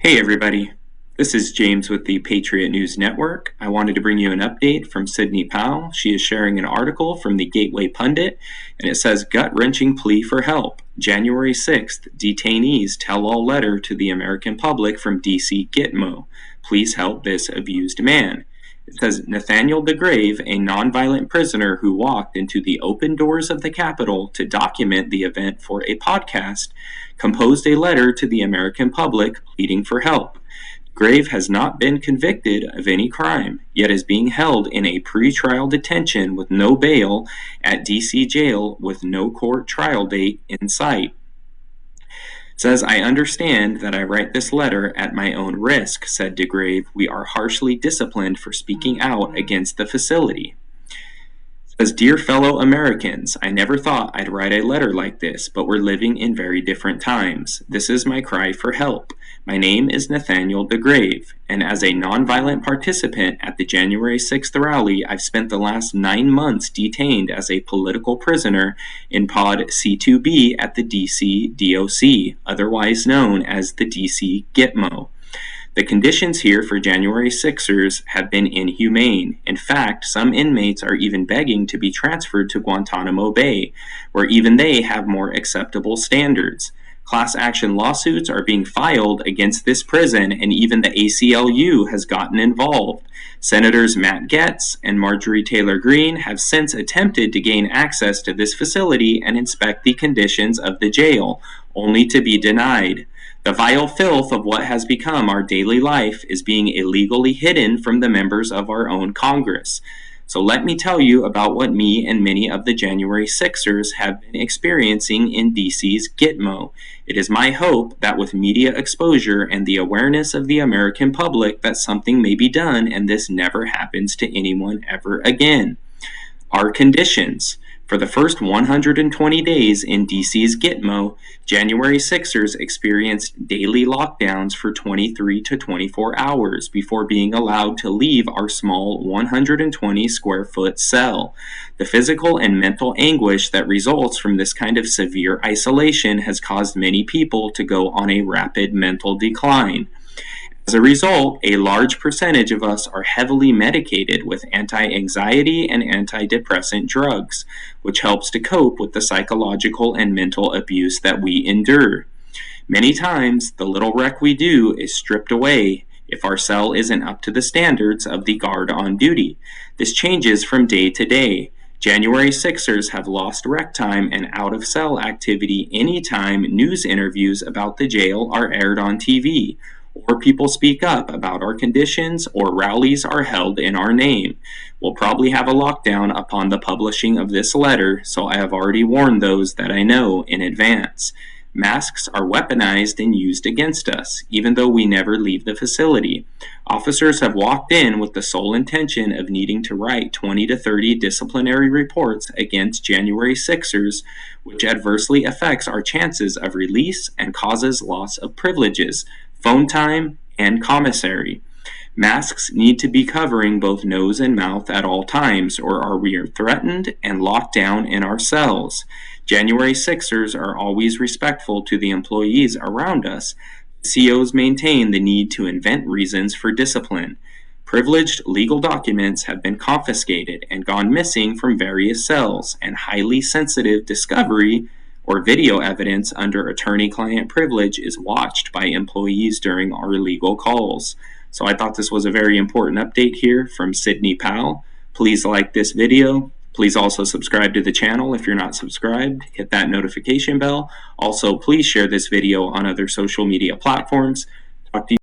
Hey everybody, this is James with the Patriot News Network. I wanted to bring you an update from Sidney Powell. She is sharing an article from the Gateway Pundit, and it says, gut-wrenching plea for help. January 6th, detainees tell-all letter to the American public from D.C. Gitmo. Please help this abused man. It says, Nathaniel DeGrave, a nonviolent prisoner who walked into the open doors of the Capitol to document the event for a podcast, composed a letter to the American public pleading for help. DeGrave has not been convicted of any crime, yet is being held in a pre-trial detention with no bail at D.C. jail with no court trial date in sight. It says, I understand that I write this letter at my own risk, said DeGrave. We are harshly disciplined for speaking out against the facility. It says, Dear fellow Americans, I never thought I'd write a letter like this, but we're living in very different times. This is my cry for help. My name is Nathaniel DeGrave, and as a nonviolent participant at the January 6th rally, I've spent the last 9 months detained as a political prisoner in Pod C2B at the DC DOC, otherwise known as the DC Gitmo. The conditions here for January 6ers have been inhumane. In fact, some inmates are even begging to be transferred to Guantanamo Bay, where even they have more acceptable standards. Class action lawsuits are being filed against this prison, and even the ACLU has gotten involved. Senators Matt Gaetz and Marjorie Taylor Greene have since attempted to gain access to this facility and inspect the conditions of the jail, only to be denied. The vile filth of what has become our daily life is being illegally hidden from the members of our own Congress. So let me tell you about what me and many of the January 6ers have been experiencing in DC's Gitmo. It is my hope that with media exposure and the awareness of the American public that something may be done and this never happens to anyone ever again. Our conditions. For the first 120 days in DC's Gitmo, January 6ers experienced daily lockdowns for 23 to 24 hours before being allowed to leave our small 120 square foot cell. The physical and mental anguish that results from this kind of severe isolation has caused many people to go on a rapid mental decline. As a result, a large percentage of us are heavily medicated with anti-anxiety and antidepressant drugs, which helps to cope with the psychological and mental abuse that we endure. Many times, the little rec we do is stripped away if our cell isn't up to the standards of the guard on duty. This changes from day to day. January 6ers have lost rec time and out-of-cell activity anytime news interviews about the jail are aired on TV, or people speak up about our conditions, or rallies are held in our name. We'll probably have a lockdown upon the publishing of this letter, so I have already warned those that I know in advance. Masks are weaponized and used against us, even though we never leave the facility. Officers have walked in with the sole intention of needing to write 20 to 30 disciplinary reports against January 6ers, which adversely affects our chances of release and causes loss of privileges, phone time, and commissary. Masks need to be covering both nose and mouth at all times, or we are threatened and locked down in our cells. January 6ers are always respectful to the employees around us. COs maintain the need to invent reasons for discipline. Privileged legal documents have been confiscated and gone missing from various cells, and highly sensitive discovery or video evidence under attorney-client privilege is watched by employees during our legal calls. So I thought this was a very important update here from Sidney Powell. Please like this video. Please also subscribe to the channel if you're not subscribed. Hit that notification bell. Also, please share this video on other social media platforms. Talk to you